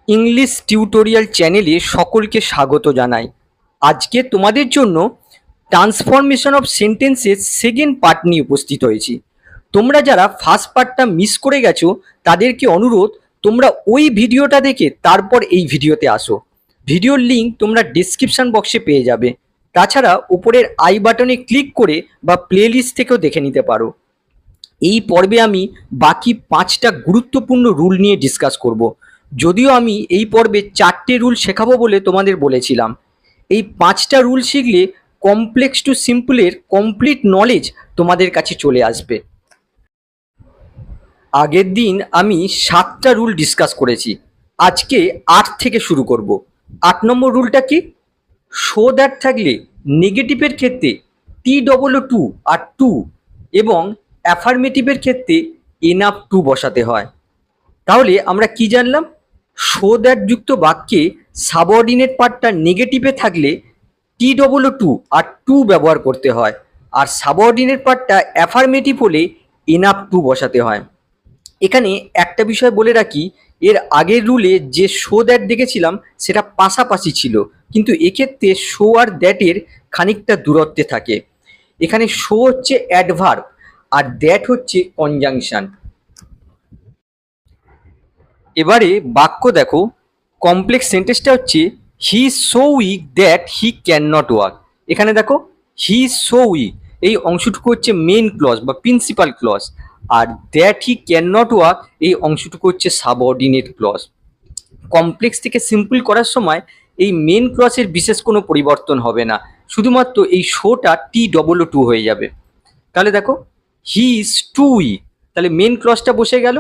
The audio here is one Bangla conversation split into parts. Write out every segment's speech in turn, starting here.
ইংলিশ টিউটোরিয়াল চ্যানেলে সকলকে স্বাগত জানাই। আজকে তোমাদের জন্য ট্রান্সফরমেশন অফ সেন্টেন্সের সেকেন্ড পার্ট নিয়ে উপস্থিত হয়েছি। তোমরা যারা ফার্স্ট পার্টটা মিস করে গেছো তাদেরকে অনুরোধ, তোমরা ওই ভিডিওটা দেখে তারপর এই ভিডিওতে আসো। ভিডিওর লিঙ্ক তোমরা ডিসক্রিপশন বক্সে পেয়ে যাবে। তাছাড়া উপরের আই বাটনে ক্লিক করে বা প্লেলিস্ট থেকেও দেখে নিতে পারো। এই পর্বে আমি বাকি 5টা গুরুত্বপূর্ণ রুল নিয়ে ডিসকাস করব। যদিও আমি এই পর্বে 4টে রুল শেখাবো বলে তোমাদের বলেছিলাম। এই 5টা রুল শিখলে কমপ্লেক্স টু সিম্পলের কমপ্লিট নলেজ তোমাদের কাছে চলে আসবে। আগের দিন আমি 7টা রুল ডিসকাস করেছি, আজকে 8 থেকে শুরু করব। 8 নম্বর রুলটা কি? শো দ্যাট থাকলে নেগেটিভের ক্ষেত্রে টি ডবল টু আর টু এবং অ্যাফার্মেটিভের ক্ষেত্রে এনাফ টু বসাতে হয়। তাহলে আমরা কি জানলাম? শো দ্যাট যুক্ত বাক্যে সাবঅর্ডিনেট পার্টটা নেগেটিভে থাকলে টি ডবল টু আর টু ব্যবহার করতে হয়, আর সাবঅর্ডিনেট পার্টটা অ্যাফার্মেটিভ হলে এনাফ টু বসাতে হয়। এখানে একটা বিষয় বলে রাখি, এর আগের রুলে যে শো দ্যাট দেখেছিলাম সেটা পাশাপাশি ছিল, কিন্তু এক্ষেত্রে শো আর দ্যাটের খানিকটা দূরত্বে থাকে। এখানে শো হচ্ছে অ্যাডভার্ব আর দ্যাট হচ্ছে কনজাংশন। এবারে বাক্য দেখো, কমপ্লেক্স সেন্টেন্সটা হচ্ছে he is so weak that he can not walk. এখানে দেখো হি ইজ সো উইক, এই অংশটুকু হচ্ছে মেন ক্লজ বা প্রিন্সিপাল ক্লজ, আর that he can not walk এই অংশটুকু হচ্ছে সাবঅর্ডিনেট ক্লজ। কমপ্লেক্স থেকে সিম্পল করার সময় এই মেন ক্লজের বিশেষ কোনো পরিবর্তন হবে না, শুধুমাত্র এই শোটা টি ডবল টু হয়ে যাবে। তাহলে দেখো হি ইজ টু উইক, তাহলে মেন ক্লজটা বসে গেল।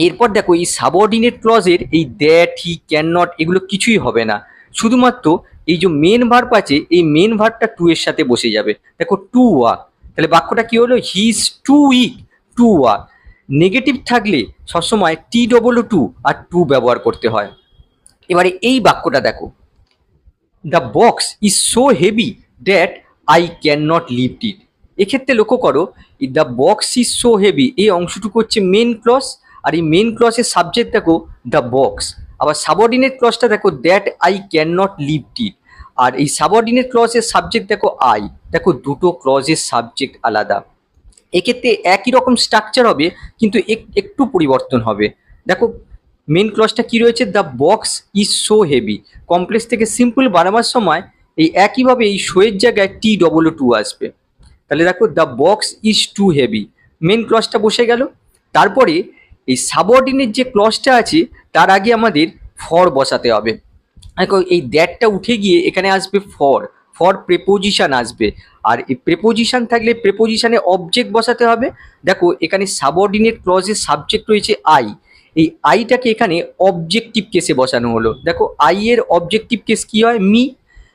এরপর দেখো এই সাবঅর্ডিনেট ক্লজের এই দ্যাট হি ক্যান নট এগুলো কিছুই হবে না, শুধুমাত্র এই যে মেন ভার্ব আছে এই মেন ভার্বটা টু এর সাথে বসে যাবে। দেখো টু ওয়াক, তাহলে বাক্যটা কি হলো? He is too weak to walk. Negative থাকলে সবসময় টি ডবল টু আর টু ব্যবহার করতে হয়। এবারে এই বাক্যটা দেখো, the box is so heavy that I can not lift it. এক্ষেত্রে লক্ষ্য করো, দ্য বক্স ইজ সো হেভি এই অংশটুকু হচ্ছে মেন ক্লজ, আর এই মেন ক্লজের সাবজেক্ট দেখো দ্য বক্স। আবার সাবঅর্ডিনেট ক্লজটা দেখো that I can not lift it, আর এই সাবঅর্ডিনেট ক্লজের সাবজেক্ট দেখো আই। দেখো দুটো ক্লজের সাবজেক্ট আলাদা। এক্ষেত্রে একই রকম স্ট্রাকচার হবে, কিন্তু একটু পরিবর্তন হবে। দেখো মেন ক্লজটা কি রয়েছে? The box is so heavy. Complex থেকে সিম্পল বানাবার সময় এই একইভাবে এই শো এর জায়গায় টি ডবল টু আসবে। তাহলে দেখো the box is too heavy, main ক্লজটা বসে গেল। তারপরে এই সাবঅর্ডিনেট যে ক্লজটা আছে তার আগে আমাদের ফর বসাতে হবে। দেখো এই দ্যাটটা উঠে গিয়ে এখানে আসবে ফর, ফর প্রেপোজিশন আসবে। আর এই প্রেপোজিশন থাকলে প্রেপোজিশনে অবজেক্ট বসাতে হবে। দেখো এখানে সাবঅর্ডিনেট ক্লজের সাবজেক্ট রয়েছে আই, এই আইটাকে এখানে অবজেক্টিভ কেসে বসানো হলো। দেখো আই এর অবজেক্টিভ কেস কি হয়? মি,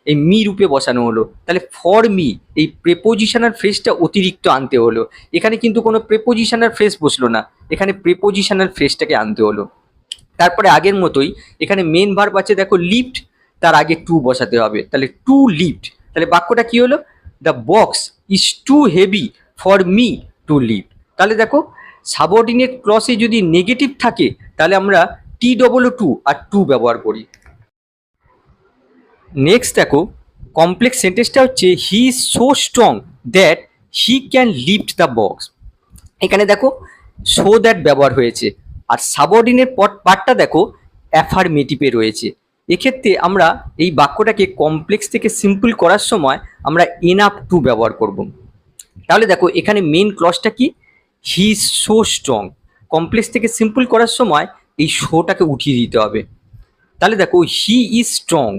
এই মি রূপে বসানো হলো। তাহলে ফর মি এই প্রেপোজিশনাল ফ্রেজটা অতিরিক্ত আনতে হলো। এখানে কিন্তু কোনো প্রেপোজিশনাল ফ্রেজ বসলো না, এখানে প্রেপোজিশনাল ফ্রেজটাকে আনতে হলো। তারপরে আগের মতোই এখানে মেন ভার্ব আছে দেখো লিফট, তার আগে টু বসাতে হবে। তাহলে টু লিফট, তাহলে বাক্যটা কি হলো? The box is too heavy for me to lift. তাহলে দেখো সাবঅর্ডিনেট ক্লজে যদি নেগেটিভ থাকে তাহলে আমরা টি ডবল টু আর টু ব্যবহার করি। নেক্সট দেখো কমপ্লেক্স সেন্টেন্সটা হচ্ছে he is so strong that he can lift the box. এখানে দেখো সো দ্যাট ব্যবহার হয়েছে, আর সাবঅর্ডিনেট পার্টটা দেখো অ্যাফার্মেটিভে রয়েছে। এক্ষেত্রে আমরা এই বাক্যটাকে কমপ্লেক্স থেকে সিম্পল করার সময় আমরা এনাফ টু ব্যবহার করব। তাহলে দেখো এখানে মেন ক্লজটা কি? হি ইজ সো স্ট্রং। কমপ্লেক্স থেকে সিম্পল করার সময় এই শোটাকে উঠিয়ে দিতে হবে। তাহলে দেখো হি ইজ স্ট্রং,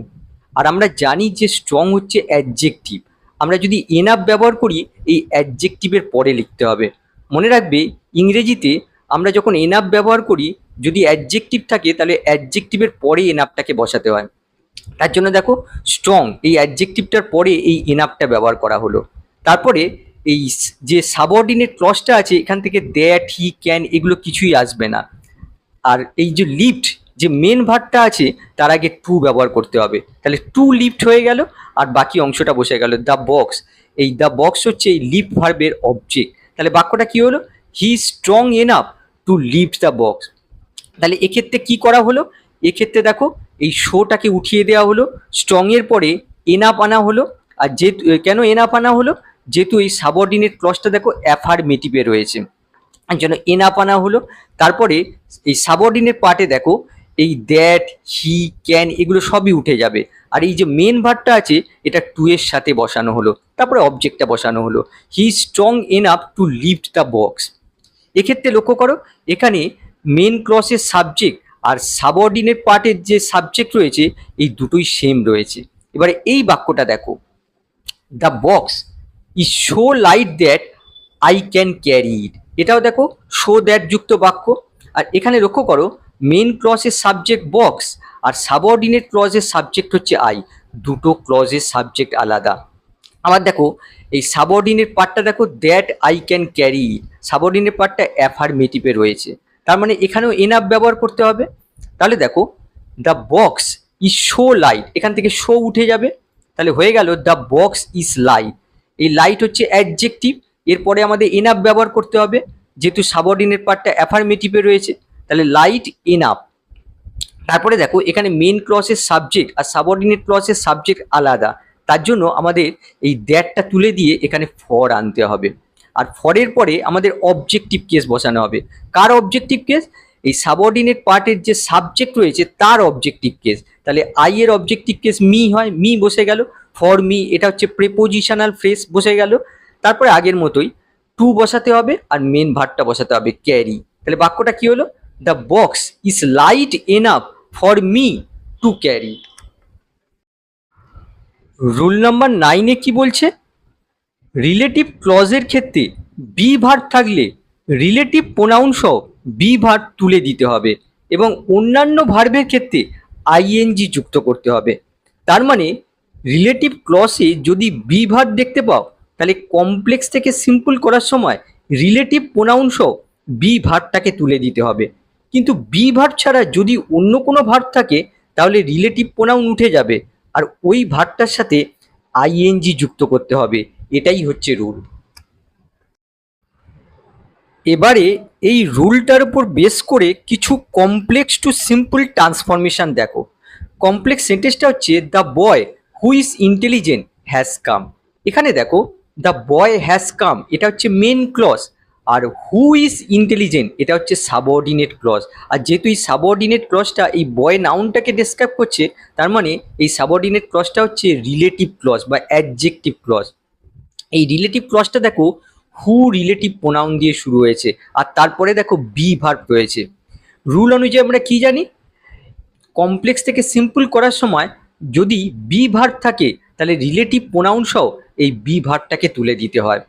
আর আমরা জানি যে স্ট্রং হচ্ছে অ্যাডজেক্টিভ। আমরা যদি এনাফ ব্যবহার করি এই অ্যাডজেক্টিভের পরে লিখতে হবে। মনে রাখবে ইংরেজিতে আমরা যখন এনাফ ব্যবহার করি যদি অ্যাডজেক্টিভ থাকে তাহলে অ্যাডজেক্টিভের পরে এনাফটাকে বসাতে হয়। তার জন্য দেখো স্ট্রং এই অ্যাডজেক্টিভটার পরে এই এনাফটা ব্যবহার করা হলো। তারপরে এই যে সাবঅর্ডিনেট ক্লজটা আছে এখান থেকে দ্যাট হি ক্যান এগুলো কিছুই আসবে না। আর এই যে লিফট যে মেন ভার্বটা আছে তার আগে টু ব্যবহার করতে হবে। তাহলে টু লিফট হয়ে গেল, আর বাকি অংশটা বসে গেল দ্য বক্স। এই দ্য বক্স হচ্ছে এই লিফট ভার্বের অবজেক্ট। তাহলে বাক্যটা কি হলো? He strong enough to lift the box. তাহলে এক্ষেত্রে কি করা হলো? এক্ষেত্রে দেখো এই শোটাকে উঠিয়ে দেওয়া হলো, স্ট্রং এর পরে এনাফ আনা হলো। আর যেহেতু কেন এনাফ আনা হলো, যেহেতু এই সাবঅর্ডিনেট ক্লজটা দেখো অ্যাফারমেটিভে রয়েছে, এর জন্য এনাফ আনা হলো। তারপরে এই সাবঅর্ডিনেট পার্টে দেখো এই দ্যাট, হি, ক্যান এগুলো সবই উঠে যাবে। আর এই যে মেন ভার্বটা আছে এটা টু এর সাথে বসানো হলো, তারপরে অবজেক্টটা বসানো হলো, he strong enough to lift the box. এক্ষেত্রে লক্ষ্য করো এখানে মেন ক্লজের সাবজেক্ট আর সাবঅর্ডিনেট পার্টের যে সাবজেক্ট রয়েছে এই দুটোই সেম রয়েছে। এবারে এই বাক্যটা দেখো, the box is so light that I can carry ইট। এটাও দেখো সো দ্যাট যুক্ত বাক্য। আর এখানে লক্ষ্য করো মেন ক্লজের সাবজেক্ট বক্স আর সাবঅর্ডিনেট ক্লজের সাবজেক্ট হচ্ছে আই, দুটো ক্লজের সাবজেক্ট আলাদা। আবার দেখো এই সাবঅর্ডিনেট পার্টটা দেখো that I can carry it, subordinate পার্টটা অ্যাফারমেটিভে রয়েছে, তার মানে এখানেও এনাফ ব্যবহার করতে হবে। তাহলে দেখো the box is so light, এখান থেকে শো উঠে যাবে, তাহলে হয়ে গেল দ্য বক্স ইজ লাইট। এই লাইট হচ্ছে অ্যাডজেক্টিভ, এরপরে আমাদের এনাফ ব্যবহার করতে হবে, যেহেতু সাবঅর্ডিনেট পার্টটা অ্যাফারমেটিভে রয়েছে, তাহলে লাইট এনাফ। তারপরে দেখো এখানে মেন ক্লজের সাবজেক্ট আর সাবঅর্ডিনেট ক্লজের সাবজেক্ট আলাদা, তার জন্য আমাদের এই দ্যাটটা তুলে দিয়ে এখানে ফর আনতে হবে। আর ফরের পরে আমাদের অবজেক্টিভ কেস বসানো হবে। কার অবজেক্টিভ কেস? এই সাবঅর্ডিনেট পার্টের যে সাবজেক্ট রয়েছে তার অবজেক্টিভ কেস। তাহলে আই এর অবজেক্টিভ কেস মি হয়, মি বসে গেল, ফর মি এটা হচ্ছে প্রেপোজিশনাল ফ্রেজ বসে গেল। তারপরে আগের মতোই টু বসাতে হবে আর মেন ভার্বটা বসাতে হবে ক্যারি। তাহলে বাক্যটা কি হলো? The box is light enough for me to carry. Rule number 9 কি বলছে? রিলেটিভ ক্লজের ক্ষেত্রে বি ভার্ব থাকলে রিলেটিভ প্রোনাউন সহ বি ভার্ব তুলে দিতে হবে এবং অন্যান্য ভার্বের ক্ষেত্রে আইএনজি যুক্ত করতে হবে। তার মানে রিলেটিভ ক্লজে যদি বি ভার্ব দেখতে পাও তাহলে কমপ্লেক্স থেকে সিম্পল করার সময় রিলেটিভ প্রোনাউন সহ বি ভার্বটাকে তুলে দিতে হবে। কিন্তু বি ভার্ব ছাড়া যদি অন্য কোনো ভার্ব থাকে তাহলে রিলেটিভ প্রোনাউন উঠে যাবে আর ওই ভার্বটার সাথে আইএনজি যুক্ত করতে হবে। এটাই হচ্ছে রুল। এবারে এই রুলটার উপর বেস করে কিছু কমপ্লেক্স টু সিম্পল ট্রান্সফরমেশন দেখো। কমপ্লেক্স সেন্টেন্সটা হচ্ছে the boy who is intelligent has come. এখানে দেখো দ্য বয় হ্যাজ কাম এটা হচ্ছে মেন ক্লজ, আর হু ইজ ইন্টেলিজেন্ট এটা হচ্ছে সাবঅর্ডিনেট ক্লজ। আর যেহেতু এই সাবঅর্ডিনেট ক্লজটা এই বয় নাউনটাকে ডেসক্রাইব করছে, তার মানে এই সাবঅর্ডিনেট ক্লজটা হচ্ছে রিলেটিভ ক্লজ বা অ্যাডজেক্টিভ ক্লজ। এই রিলেটিভ ক্লজটা দেখো হু রিলেটিভ প্রোনাউন দিয়ে শুরু হয়েছে আর তারপরে দেখো বি ভার্ব রয়েছে। রুল অনুযায়ী আমরা কি জানি? কমপ্লেক্স থেকে সিম্পল করার সময় যদি বি ভার্ব থাকে তাহলে রিলেটিভ প্রোনাউন সহ এই বি ভার্বটাকে তুলে দিতে হয়।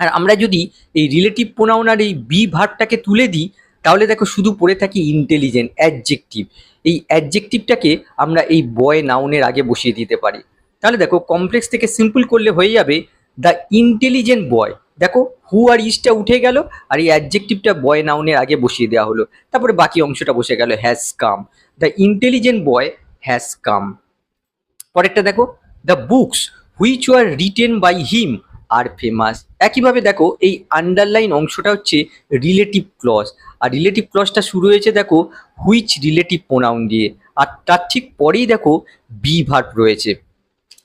আর আমরা যদি এই রিলেটিভ প্রোনাউন আর এই বি ভার্বটাকে তুলে দিই তাহলে দেখো শুধু পড়ে থাকি ইন্টেলিজেন্ট অ্যাডজেক্টিভ। এই অ্যাডজেক্টিভটাকে আমরা এই বয় নাউনের আগে বসিয়ে দিতে পারি। তাহলে দেখো কমপ্লেক্স থেকে সিম্পল করলে হয়ে যাবে দ্য ইন্টেলিজেন্ট বয়। দেখো হু আর ইজটা উঠে গেল আর এই অ্যাডজেক্টিভটা বয় নাউনের আগে বসিয়ে দেওয়া হলো, তারপরে বাকি অংশটা বসে গেল has come. The intelligent boy has come. পরেরটা দেখো the books which were written by him are famous. একইভাবে দেখো এই আন্ডারলাইন অংশটা হচ্ছে রিলেটিভ ক্লজ, আর রিলেটিভ ক্লজটা শুরু হয়েছে দেখো হুইচ রিলেটিভ প্রোনাউন দিয়ে, আর তার ঠিক পরেই দেখো বি ভার্ব রয়েছে।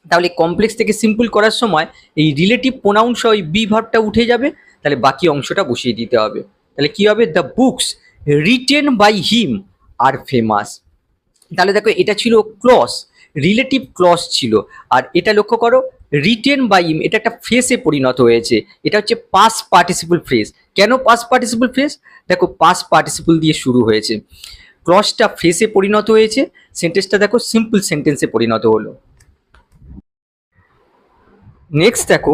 তাহলে কমপ্লেক্স থেকে সিম্পল করার সময় এই রিলেটিভ প্রোনাউন সহ বি ভার্বটা উঠে যাবে, তাহলে বাকি অংশটা বসিয়ে দিতে হবে। তাহলে কি হবে? The books written by him are famous. তাহলে দেখো এটা ছিল ক্লজ, রিলেটিভ ক্লজ ছিল। আর এটা লক্ষ্য করো রিটেন বাই হিম এটা একটা ফ্রেজে পরিণত হয়েছে, এটা হচ্ছে পাস্ট পার্টিসিপল ফ্রেজ। কেন পাস্ট পার্টিসিপল ফ্রেজ? দেখো পাস্ট পার্টিসিপল দিয়ে শুরু হয়েছে, ক্লজটা ফ্রেজে পরিণত হয়েছে, সেন্টেন্সটা দেখো সিম্পল সেন্টেন্সে পরিণত হলো। নেক্সট দেখো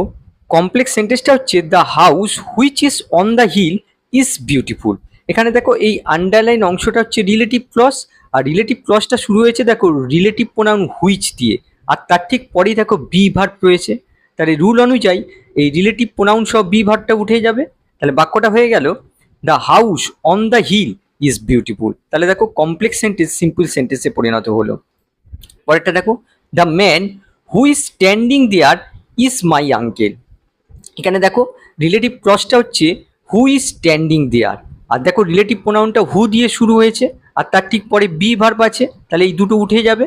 কমপ্লেক্স সেন্টেন্সটা হচ্ছে the house which is on the hill is beautiful. এখানে দেখো এই আন্ডারলাইন অংশটা হচ্ছে রিলেটিভ ক্লজ, আর রিলেটিভ ক্লজটা শুরু হয়েছে দেখো রিলেটিভ প্রোনাউন হুইচ দিয়ে, আর তার ঠিক পরেই দেখো বি ভার্ব রয়েছে। তাহলে রুল অনুযায়ী এই রিলেটিভ প্রোনাউন সহ বি ভার্বটা উঠে যাবে, তাহলে বাক্যটা হয়ে গেল the house on the hill is beautiful. তাহলে দেখো কমপ্লেক্স সেন্টেন্স সিম্পল সেন্টেন্সে পরিণত হলো। পরেরটা দেখো the man who is standing there is my uncle. এখানে দেখো রিলেটিভ ক্লজটা হচ্ছে হু ইজ স্ট্যান্ডিং দেয়ার, আর দেখো রিলেটিভ প্রোনাউনটা হু দিয়ে শুরু হয়েছে আর তার ঠিক পরে বি ভার্ব আছে, তাহলে এই দুটো উঠে যাবে।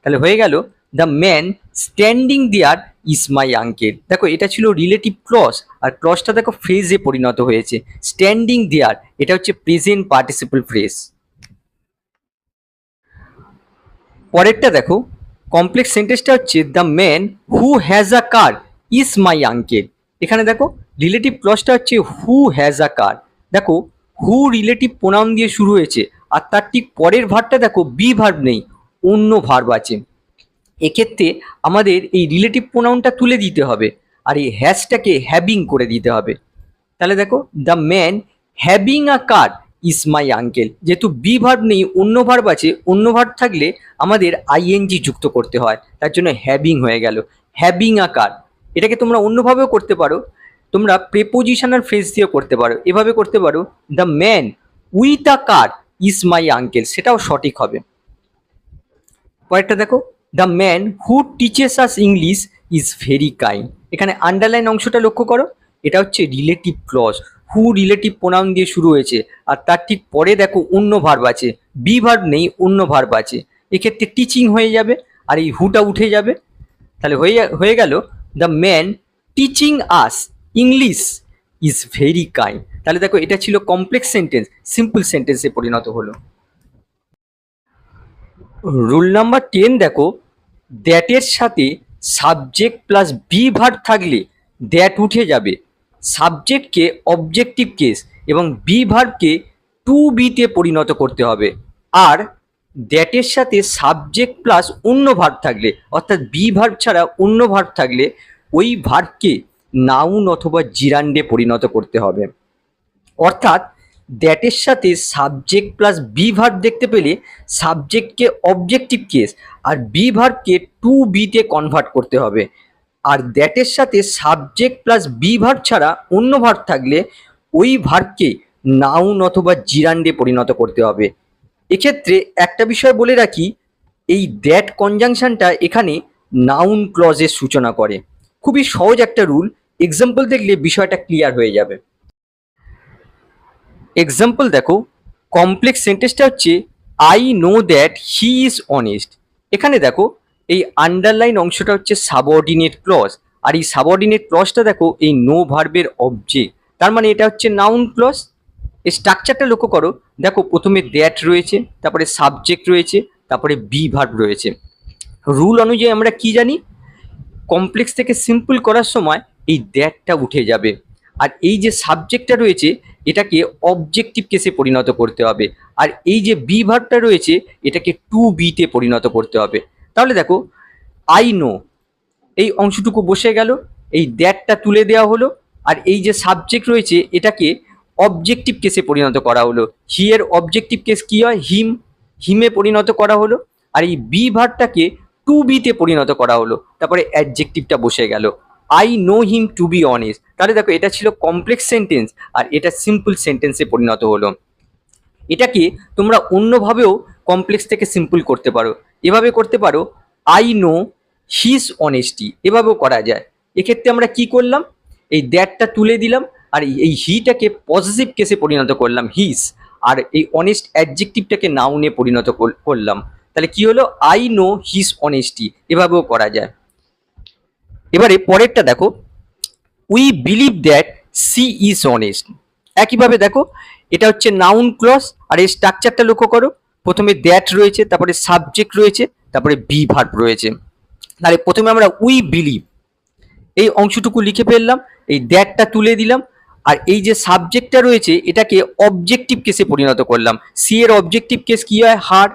তাহলে হয়ে গেল the man standing there is my uncle. দেখো এটা ছিল রিলেটিভ ক্লজ, আর ক্লজটা দেখো ফ্রেজে পরিণত হয়েছে। স্ট্যান্ডিং দেয়ার এটা হচ্ছে প্রেজেন্ট পার্টিসিপল ফ্রেজ। পরেরটা দেখো, কমপ্লেক্স সেন্টেন্সটা হচ্ছে the man who has a car is my uncle. এখানে দেখো রিলেটিভ ক্লজটা হচ্ছে হু হ্যাজ আ কার। দেখো হু রিলেটিভ প্রোনাউন দিয়ে শুরু হয়েছে, আর তার ঠিক পরের ভার্বটা দেখো বি ভার্ব নেই, অন্য ভার্ব আছে। এক্ষেত্রে আমাদের এই রিলেটিভ প্রোনাউনটা তুলে দিতে হবে, আর এই হ্যাজটাকে হ্যাভিং করে দিতে হবে। তাহলে দেখো the man having a car is my uncle, যেহেতু বি ভার্ব নেই অন্য ভার্ব আছে, অন্য ভার্ব থাকলে আমাদের আইএনজি যুক্ত করতে হয়, তার জন্য হ্যাভিং হয়ে গেল হ্যাভিং আ কার। এটাকে তোমরা অন্যভাবেও করতে পারো, তোমরা প্রেপোজিশনাল ফ্রেজ দিয়েও করতে পারো। এভাবে করতে পারো the man with a car is my uncle, সেটাও সঠিক হবে। পরেরটা দেখো the man who teaches us English is very kind. এখানে আন্ডারলাইন অংশটা লক্ষ্য করো, এটা হচ্ছে রিলেটিভ ক্লজ, হু রিলেটিভ প্রোনাউন দিয়ে শুরু হয়েছে, আর তার ঠিক পরে দেখো অন্য ভার্ব আছে, বি ভার্ব নেই অন্য ভার্ব আছে। এক্ষেত্রে টিচিং হয়ে যাবে, আর এই হুটা উঠে যাবে। তাহলে হয়ে গেল the man teaching us English is very kind. তাহলে দেখো এটা ছিল কমপ্লেক্স সেন্টেন্স, সিম্পল সেন্টেন্সে পরিণত হলো। রুল নাম্বার 10 দেখো, দ্যাটের সাথে সাবজেক্ট প্লাস বি ভার্ব থাকলে দ্যাট উঠে যাবে, সাবজেক্টকে অবজেক্টিভ কেস এবং বি ভার্বকে টু বিতে পরিণত করতে হবে। আর দ্যাটের সাথে সাবজেক্ট প্লাস অন্য ভার্ব থাকলে, অর্থাৎ বি ভার্ব ছাড়া অন্য ভার্ব থাকলে ওই ভার্বকে নাউন অথবা জিরান্ডে পরিণত করতে হবে। অর্থাৎ দ্যাটের সাথে সাবজেক্ট প্লাস বি ভার্ব দেখতে পেলে সাবজেক্টকে অবজেক্টিভ কেস আর বি ভার্বকে টু বিতে কনভার্ট করতে হবে। আর দ্যাটের সাথে সাবজেক্ট প্লাস বি ভার্ব ছাড়া অন্য ভার্ব থাকলে ওই ভার্বকে নাউন অথবা জিরান্ডে পরিণত করতে হবে। এক্ষেত্রে একটা বিষয় বলে রাখি, এই দ্যাট কনজাংশনটা এখানে নাউন ক্লজের সূচনা করে। খুবই সহজ একটা রুল, এক্সাম্পল দেখলে বিষয়টা ক্লিয়ার হয়ে যাবে। এক্সাম্পল দেখো, কমপ্লেক্স সেন্টেন্সটা হচ্ছে I know that he is honest. এখানে দেখো এই আন্ডারলাইন অংশটা হচ্ছে সাবঅর্ডিনেট ক্লজ, আর এই সাবঅর্ডিনেট ক্লজটা দেখো এই নো ভার্বের অবজেক্ট, তার মানে এটা হচ্ছে নাউন ক্লজ। এই স্ট্রাকচারটা লক্ষ্য করো, দেখো প্রথমে দ্যাট রয়েছে, তারপরে সাবজেক্ট রয়েছে, তারপরে বি ভার্ব রয়েছে। রুল অনুযায়ী আমরা কি জানি, কমপ্লেক্স থেকে সিম্পল করার সময় এই দ্যাটটা উঠে যাবে, আর এই যে সাবজেক্টটা রয়েছে এটাকে অবজেক্টিভ কেসে পরিণত করতে হবে, আর এই যে বি ভার্বটা রয়েছে এটাকে টু বিতে পরিণত করতে হবে। তাহলে দেখো আই নো এই অংশটুকু বসে গেল, এই দ্যাটটা তুলে দেওয়া হলো, আর এই যে সাবজেক্ট রয়েছে এটাকে অবজেক্টিভ কেসে পরিণত করা হলো। হি এর অবজেক্টিভ কেস কি হয়, হিম, হিমে পরিণত করা হলো, আর এই বি ভার্বটাকে টু বিতে পরিণত করা হলো, তারপরে অ্যাডজেক্টিভটা বসে গেল, I know him to be honest. তাহলে দেখো এটা ছিল কমপ্লেক্স সেন্টেন্স, আর এটা সিম্পল সেন্টেন্সে পরিণত হলো। এটাকে তোমরা অন্যভাবেও কমপ্লেক্স থেকে সিম্পল করতে পারো, এভাবে করতে পারো আই নো হিজ অনেস্টি, এভাবেও করা যায়। এক্ষেত্রে আমরা কি করলাম, এই দ্যাটটা তুলে দিলাম, আর এই হিটাকে পজিটিভ কেসে পরিণত করলাম হিজ, আর এই অনেস্ট অ্যাডজেক্টিভটাকে নাউনে পরিণত করলাম। তাহলে কি হলো, আই নো হিজ অনেস্টি, এভাবেও করা যায়। এবারে পরেরটা দেখো, we believe that she is honest. একইভাবে দেখো এটা হচ্ছে নাউন ক্লজ, আর এই স্ট্রাকচারটা লক্ষ্য করো, প্রথমে দ্যাট রয়েছে, তারপরে সাবজেক্ট রয়েছে, তারপরে বি ভার্ব রয়েছে। তাহলে প্রথমে আমরা উই বিলিভ এই অংশটুকু লিখে ফেললাম, এই দ্যাটটা তুলে দিলাম, আর এই যে সাবজেক্টটা রয়েছে এটাকে অবজেক্টিভ কেসে পরিণত করলাম। সি এর অবজেক্টিভ কেস কি হয়, হার,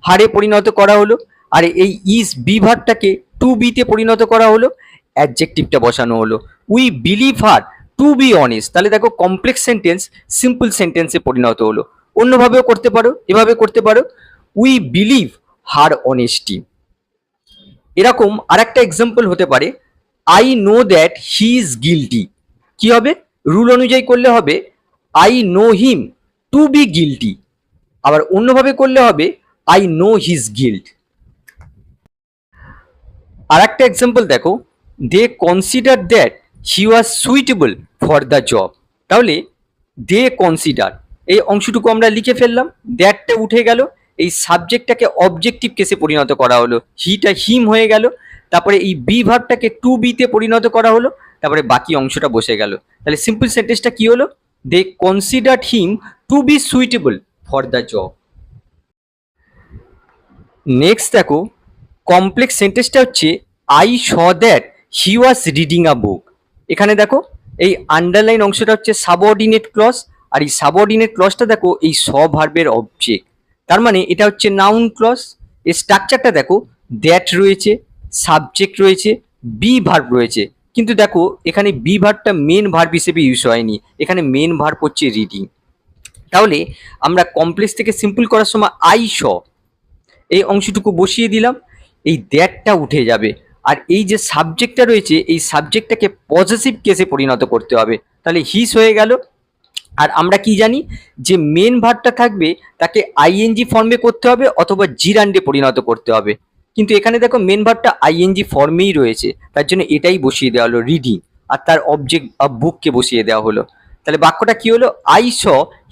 হারে পরিণত করা হলো, আর এই ইজ বি ভার্বটাকে টু বিতে পরিণত করা হলো, অ্যাডজেক্টিভটা বসানো হলো, we believe her to be honest. তাহলে দেখো কমপ্লেক্স সেন্টেন্স সিম্পল সেন্টেন্সে পরিণত হলো। অন্যভাবেও করতে পারো, এভাবে করতে পারো উই বিলিভ হার অনেস্টি। এরকম আরেকটা এক্সাম্পল হতে পারে I know that he is guilty. কি হবে, রুল অনুযায়ী করলে হবে I know him to be guilty. আবার অন্যভাবে করলে হবে আই নো হিজ গিল্ট। আর একটা এক্সাম্পল দেখো, they consider that he was suitable for the job. তাহলে দে কনসিডার এই অংশটুকু আমরা লিখে ফেললাম, দ্যাটটা উঠে গেল, এই সাবজেক্টটাকে অবজেক্টিভ কেসে পরিণত করা হলো, হিটা হিম হয়ে গেল। তারপরে এই বি ভার্বটাকে টু বিতে পরিণত করা হলো, তারপরে বাকি অংশটা বসে গেল। তাহলে সিম্পল সেন্টেন্সটা কি হলো? They considered him to be suitable for the job. Next দেখো, কমপ্লেক্স সেন্টেন্সটা হচ্ছে I saw that he was reading a book. এখানে দেখো এই আন্ডারলাইন অংশটা হচ্ছে সাবঅর্ডিনেট ক্লজ, আর এই সাবঅর্ডিনেট ক্লজটা দেখো এই স ভার্বের অবজেক্ট, তার মানে এটা হচ্ছে নাউন ক্লজ। এই স্ট্রাকচারটা দেখো, দ্যাট রয়েছে, সাবজেক্ট রয়েছে, বি ভার্ব রয়েছে, কিন্তু দেখো এখানে বি ভার্বটা মেন ভার্ব হিসেবে ইউজ হয়নি, এখানে মেন ভার্ব হচ্ছে রিডিং। তাহলে আমরা কমপ্লেক্স থেকে সিম্পল করার সময় আই স এই অংশটুকু বসিয়ে দিলাম, এই দ্যাটটা উঠে যাবে, আর এই যে সাবজেক্টটা রয়েছে এই সাবজেক্টটাকে পজেসিভ কেসে পরিণত করতে হবে, তাহলে হিস হয়ে গেল। আর আমরা কি জানি যে মেন ভার্বটা থাকবে তাকে আইএনজি ফর্মে করতে হবে অথবা জিরান্ডে পরিণত করতে হবে, কিন্তু এখানে দেখো মেন ভার্বটা আইএনজি ফর্মেই রয়েছে, তার জন্য এটাই বসিয়ে দেওয়া হলো রিডিং, আর তার অবজেক্ট বুককে বসিয়ে দেওয়া হলো। তাহলে বাক্যটা কি হলো? I saw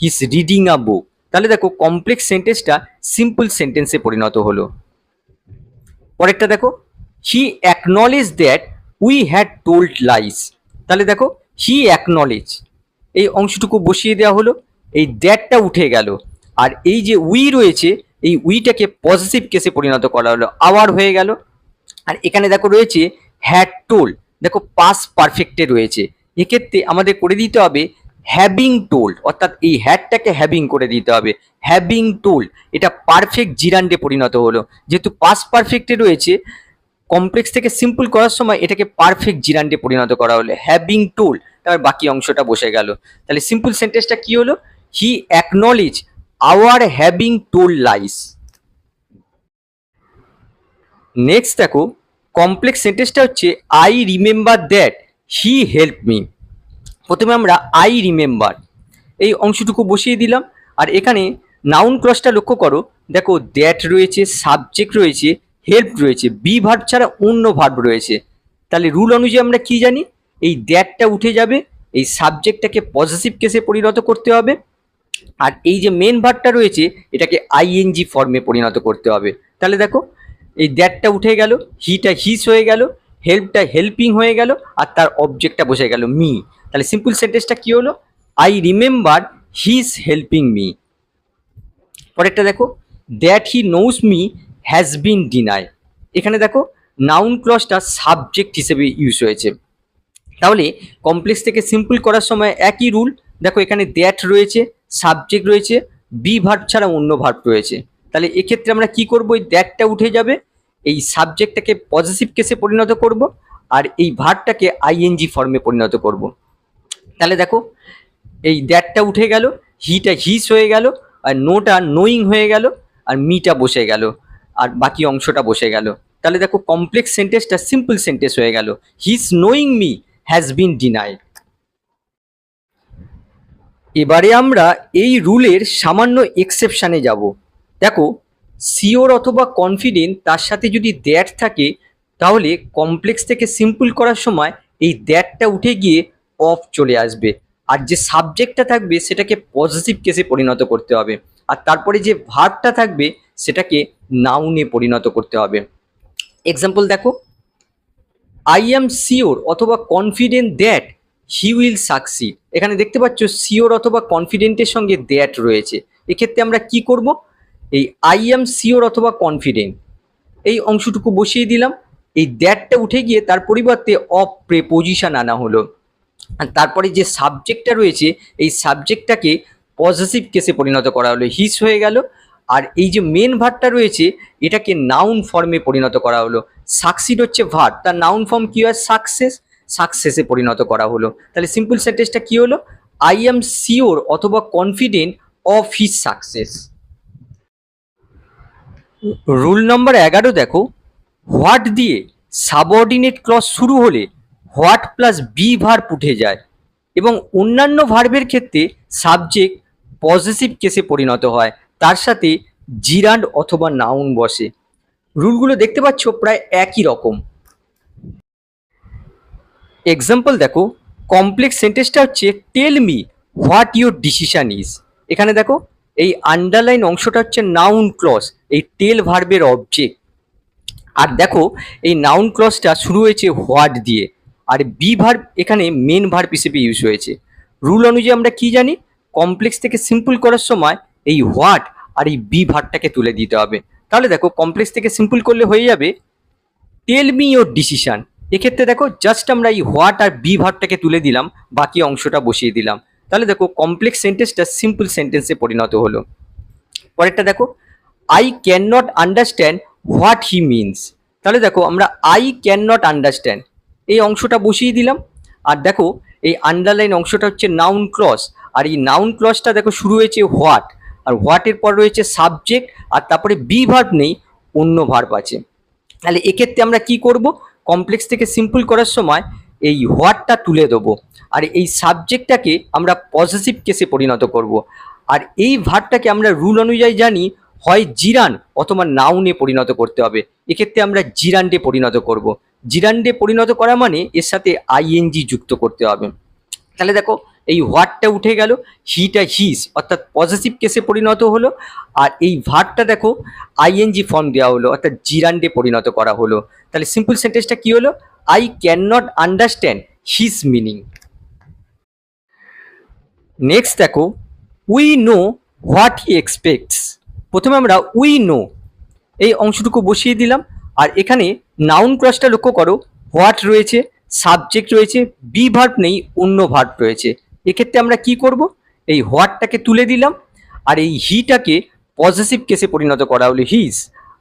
his reading a book. তাহলে দেখো কমপ্লেক্স সেন্টেন্সটা সিম্পল সেন্টেন্সে পরিণত হলো। পরেরটা দেখো, he acknowledge that we had told lies. তাহলে দেখো হি অ্যাকনলেজ এই অংশটুকু বসিয়ে দেওয়া হলো, এই দ্যাটটা উঠে গেল, আর এই যে উই রয়েছে এই উইটাকে পজিটিভ কেসে পরিণত করা হলো, আওয়ার হয়ে গেল। আর এখানে দেখো রয়েছে হ্যাড টোল্ড, দেখো পাস পারফেক্টে রয়েছে, এক্ষেত্রে আমাদের করে দিতে হবে হ্যাভিং টোল্ড, অর্থাৎ এই হ্যাডটাকে হ্যাভিং করে দিতে হবে, হ্যাভিং টোল্ড। এটা পারফেক্ট জিরান্ডে পরিণত হলো, যেহেতু পাস পারফেক্টে রয়েছে, কমপ্লেক্স থেকে সিম্পল করার সময় এটাকে পারফেক্ট জিরান্ডে পরিণত করা হলো, হ্যাভিং টোল্ড। তারপর বাকি অংশটা বসে গেল। তাহলে সিম্পল সেন্টেন্সটা কি হলো? He acknowledge our having told lies. Next দেখো, কমপ্লেক্স সেন্টেন্সটা হচ্ছে I remember that he help me. প্রথমে আমরা আই রিমেম্বার এই অংশটুকু বসিয়ে দিলাম, আর এখানে নাউন ক্লজটা লক্ষ্য করো, দেখো দ্যাট রয়েছে, সাবজেক্ট রয়েছে, হেল্প রয়েছে, বি ভার্ব ছাড়া অন্য ভার্ব রয়েছে। তাহলে রুল অনুযায়ী আমরা কি জানি? এই দ্যাটটা উঠে যাবে, এই সাবজেক্টটাকে পজিটিভ কেসে পরিণত করতে হবে, আর এই যে মেন ভার্বটা রয়েছে এটাকে আইএনজি ফর্মে পরিণত করতে হবে। তাহলে দেখো এই দ্যাটটা উঠে গেল, হিটা হিস হয়ে গেল, হেল্পটা হেল্পিং হয়ে গেল, আর তার অবজেক্টটা বসে গেল মি। তাহলে সিম্পল সেন্টেন্সটা কি হলো? I remember his helping me. পরেরটা দেখো, that he knows me has been denied. এখানে দেখো নাউন ক্লজটা সাবজেক্ট হিসেবে ইউজ হয়েছে। তাহলে কমপ্লেক্স থেকে সিম্পল করার সময় একই রুল, দেখো এখানে দ্যাট রয়েছে, সাবজেক্ট রয়েছে, বি ভার্ব ছাড়া অন্য ভার্ব রয়েছে। তাহলে এক্ষেত্রে আমরা কি করব? এই দ্যাটটা উঠে যাবে, এই সাবজেক্টটাকে পজিটিভ কেসে পরিণত করব, আর এই ভার্বটাকে আইএনজি ফর্মে পরিণত করব। তাহলে দেখো এই দ্যাটটা উঠে গেল, হিটা হিস হয়ে গেল, আর নোটা নোয়িং হয়ে গেল, আর মিটা বসে গেল, আর বাকি অংশটা বসে গেল। তাহলে দেখো কমপ্লেক্স সেন্টেন্সটা সিম্পল সেন্টেন্স হয়ে গেল, his knowing me has bin denied. এবারে আমরা এই রুলের সামান্য এক্সেপশানে যাব। দেখো সিওর অথবা কনফিডেন্ট তার সাথে যদি দ্যাট থাকে, তাহলে কমপ্লেক্স থেকে সিম্পল করার সময় এই দ্যাটটা উঠে গিয়ে অফ চলে আসবে, আর যে সাবজেক্টটা থাকবে সেটাকে পজিটিভ কেসে পরিণত করতে হবে, আর তারপরে যে ভার্বটা থাকবে সেটাকে নাউনে পরিণত করতে হবে। এক্সাম্পল দেখো, আই অ্যাম শিওর অথবা confident that he will succeed. এখানে দেখতে পাচ্ছ শিওর অথবা কনফিডেন্টের সঙ্গে দ্যাট রয়েছে, এক্ষেত্রে আমরা কি করব? এই আই অ্যাম শিওর অথবা কনফিডেন্ট এই অংশটুকু বসিয়ে দিলাম, এই দ্যাটটা উঠে গিয়ে তার পরিবর্তে অফ প্রেপোজিশন আনা হলো, আর তারপরে যে সাবজেক্টটা রয়েছে এই সাবজেক্টটাকে পজিটিভ কেসে পরিণত করা হলো, হিস হয়ে গেল, আর এই যে মেন ভার্বটা রয়েছে এটাকে নাউন ফর্মে পরিণত করা হলো। সাকসিড হচ্ছে ভার্ব, তার নাউন ফর্ম কি হয়? সাকসেস, সাকসেসে পরিণত করা হলো। তাহলে সিম্পল সেন্টেন্সটা কি হলো? আই অ্যাম শিওর অথবা confident of his success. Rule number 11 দেখো, হোয়াট দিয়ে সাবঅর্ডিনেট ক্লজ শুরু হলে হোয়াট প্লাস বি ভার্ব উঠে যায়, এবং অন্যান্য ভার্বের ক্ষেত্রে সাবজেক্ট পজিটিভ কেসে পরিণত হয়, তার সাথে জিরান্ড অথবা নাউন বসে। রুলগুলো দেখতে পাচ্ছ প্রায় একই রকম। এক্সাম্পল দেখো, কমপ্লেক্স সেন্টেন্সটা হচ্ছে tell me what your decision is. এখানে দেখো এই আন্ডারলাইন অংশটা হচ্ছে নাউন ক্লজ, এই টেল ভার্বের অবজেক্ট। আর দেখো এই নাউন ক্লজটা শুরু হয়েছে হোয়াট দিয়ে, আর বি ভার্ব এখানে মেন ভার্ব হিসেবে ইউজ হয়েছে। রুল অনুযায়ী আমরা কি জানি, কমপ্লেক্স থেকে সিম্পল করার সময় এই হোয়াট আর এই বি ভার্বটাকে তুলে দিতে হবে। তাহলে দেখো কমপ্লেক্স থেকে সিম্পল করলে হয়ে যাবে টেল মি ইওর ডিসিশন। এক্ষেত্রে দেখো জাস্ট আমরা এই হোয়াট আর বি ভার্বটাকে তুলে দিলাম, বাকি অংশটা বসিয়ে দিলাম। তাহলে দেখো কমপ্লেক্স সেন্টেন্সটা সিম্পল সেন্টেন্সে পরিণত হলো। পরেরটা দেখো, I can not understand what he means. তাহলে দেখো আমরা আই ক্যান নট আন্ডারস্ট্যান্ড এই অংশটা বসিয়ে দিলাম। আর দেখো এই আন্ডারলাইন অংশটা হচ্ছে নাউন ক্লজ, আর এই নাউন ক্লজটা দেখো শুরু হয়েছে হোয়াট, আর হোয়াটের পর রয়েছে সাবজেক্ট, আর তারপরে বি ভার্ব নেই, অন্য ভার্ব আছে। তাহলে এক্ষেত্রে আমরা কি করব, কমপ্লেক্স থেকে সিম্পল করার সময় এই হোয়াটটা তুলে দেবো, আর এই সাবজেক্টটাকে আমরা পজিটিভ কেসে পরিণত করব। আর এই ভার্বটাকে আমরা রুল অনুযায়ী জানি হয় জিরান অথবা নাউনে পরিণত করতে হবে। এক্ষেত্রে আমরা জিরান্ডে পরিণত করব। জিরান্ডে পরিণত করা মানে এর সাথে আইএনজি যুক্ত করতে হবে। তাহলে দেখো এই হোয়াটটা উঠে গেল, হিটা হিস অর্থাৎ পজিটিভ কেসে পরিণত হলো, আর এই ভার্বটা দেখো আইএনজি ফর্ম দেওয়া হলো অর্থাৎ জিরান্ডে পরিণত করা হলো। তাহলে সিম্পল সেন্টেন্সটা কি হলো, I can not understand his meaning. Next দেখো, we know what he expects. প্রথমে আমরা উই নো এই অংশটুকু বসিয়ে দিলাম, আর এখানে নাউন ক্লজটা লক্ষ্য করো, হোয়াট রয়েছে, সাবজেক্ট রয়েছে, বি ভার্ব নেই, অন্য ভার্ব রয়েছে। এক্ষেত্রে আমরা কি করব, এই হোয়াটটাকে তুলে দিলাম, আর এই হিটাকে পজিটিভ কেসে পরিণত করা হলো হিজ,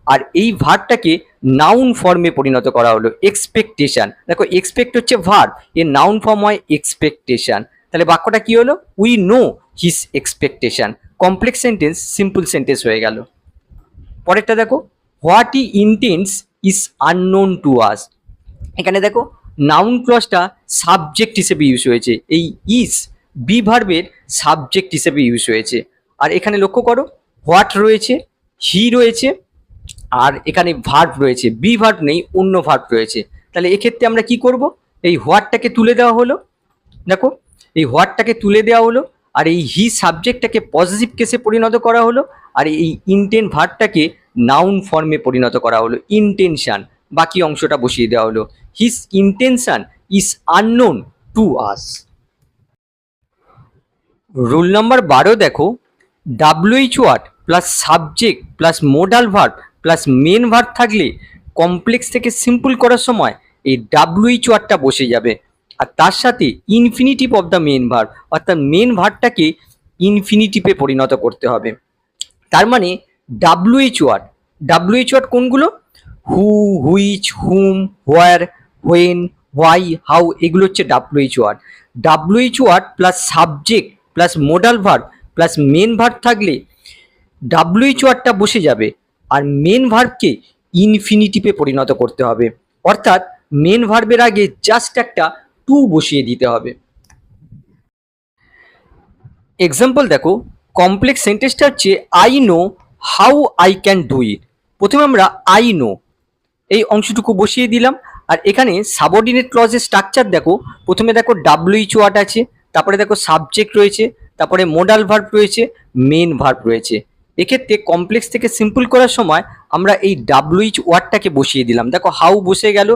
আর এই ভার্বটাকে নাউন ফর্মে পরিণত করা হলো এক্সপেকটেশন। দেখো এক্সপেক্ট হচ্ছে ভার্ব, এর নাউন ফর্ম হয় এক্সপেকটেশন। তাহলে বাক্যটা কি হলো, we know his expectation. Complex sentence simple sentence হয়ে গেল। পরেরটা দেখো, what he intense is unknown to আস। এখানে দেখো নাউন ক্লজটা সাবজেক্ট হিসেবে ইউজ হয়েছে, এই ইজ বি ভার্বের সাবজেক্ট হিসেবে ইউজ হয়েছে। আর এখানে লক্ষ্য করো হোয়াট রয়েছে, হি রয়েছে, আর এখানে ভার্ব রয়েছে, বি ভার্ব নেই, অন্য ভার্ব রয়েছে। তাহলে এক্ষেত্রে আমরা কি করব, এই হোয়াটটাকে তুলে দেওয়া হলো, দেখো এই হোয়াটটাকে তুলে দেওয়া হলো, আর এই হি সাবজেক্টটাকে পজিটিভ কেসে পরিণত করা হলো, আর এই ইন্টেন্ট ভার্বটাকে নাউন ফর্মে পরিণত করা হলো ইন্টেনশন। বাকি অংশটা বসিয়ে দেওয়া হলো, his intention is unknown to us. Rule number 12 দেখো, WH word plus subject plus modal verb plus main verb থাকলে কমপ্লেক্স থেকে সিম্পল করার সময় এই ডাব্লিউএইচ ওয়ার্ডটা বসে যাবে, আর তার সাথে infinitive of the main verb অর্থাৎ মেন ভার্বটাকে ইনফিনিটিভে পরিণত করতে হবে। তার মানে ডাব্লিউএইচ ওয়ার্ড কোনগুলো, who, which, whom, where, when, why, how, এগুলো হচ্ছে WH word plus subject plus modal verb plus main verb থাকলে ডাব্লিউএইচ ওয়ার্ডটা বসে যাবে, আর মেন ভার্বকে ইনফিনিটিভে পরিণত করতে হবে, অর্থাৎ মেন ভার্বের আগে জাস্ট একটা টু বসিয়ে দিতে হবে। এক্সাম্পল দেখো, কমপ্লেক্স সেন্টেন্সটা হচ্ছে I know how I can do it. প্রথমে আমরা আই নো এই অংশটুকু বসিয়ে দিলাম, আর এখানে সাবঅর্ডিনেট ক্লজের স্ট্রাকচার দেখো, প্রথমে দেখো ডাব্লিউএইচ ওয়ার্ড আছে, তারপরে দেখো সাবজেক্ট রয়েছে, তারপরে মোডাল ভার্ব রয়েছে, মেন ভার্ব রয়েছে। এক্ষেত্রে কমপ্লেক্স থেকে সিম্পল করার সময় আমরা এই ডাব্লিউএইচ ওয়ার্ডটাকে বসিয়ে দিলাম, দেখো হাউ বসে গেল,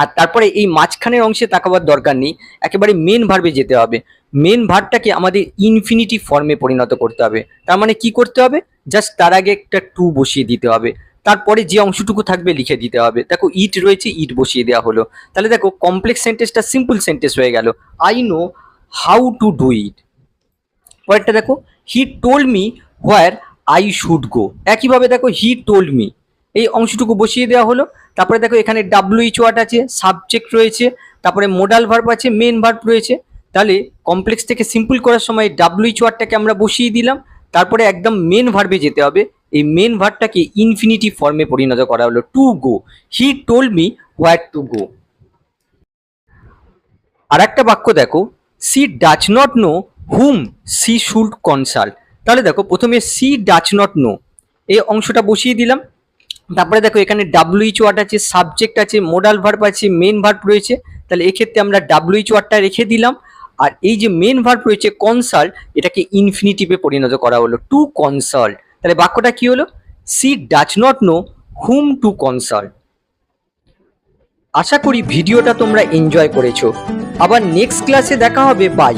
আর তারপরে এই মাঝখানের অংশে তাকাবার দরকার নেই, একেবারে মেন ভার্বে যেতে হবে। মেন ভার্বটাকে আমাদের ইনফিনিটিভ ফর্মে পরিণত করতে হবে। তার মানে কি করতে হবে, জাস্ট তার আগে একটা টু বসিয়ে দিতে হবে, তারপরে যে অংশটুকু থাকবে লিখে দিতে হবে। দেখো ইট রয়েছে, ইট বসিয়ে দেওয়া হলো। তাহলে দেখো কমপ্লেক্স সেন্টেন্সটা সিম্পল সেন্টেন্স হয়ে গেল, I know how to do it. পরেরটা দেখো, হি told me where I should go. একইভাবে দেখো হি টোল্ড মি এই অংশটুকু বসিয়ে দেওয়া হলো, তারপরে দেখো এখানে ডাব্লিউএইচ ওয়ার্ড আছে, সাবজেক্ট রয়েছে, তারপরে মোডাল ভার্ব আছে, মেন ভার্ব রয়েছে। তাহলে কমপ্লেক্স থেকে সিম্পল করার সময় ডাব্লিউএইচ ওয়ার্ডটাকে আমরা বসিয়ে দিলাম, তারপরে একদম মেন ভার্বে যেতে হবে। এই মেন ভার্বটাকে ইনফিনিটিভ ফর্মে পরিণত করা হলো, to go, he told me where to go. আর একটা বাক্য দেখো, she does not know whom she should consult. তাহলে দেখো প্রথমে সি ডাজ নট নো এই অংশটা বসিয়ে দিলাম, তারপরে দেখো এখানে ডাব্লিউএইচ ওয়ার্ড আছে, সাবজেক্ট আছে, মোডাল ভার্ব আছে, মেন ভার্ব রয়েছে। তাহলে এক্ষেত্রে আমরা ডাব্লিউএইচ ওয়ার্ডটা রেখে দিলাম, আর এই যে মেন ভার্ব রয়েছে কনসাল্ট, এটাকে ইনফিনিটিভে পরিণত করা হলো, টু কনসাল্ট। তাহলে বাক্যটা কি হলো? She does not know whom to consult. আশা করি ভিডিওটা তোমরা এনজয় করেছো। আবার নেক্সট ক্লাসে দেখা হবে। বাই।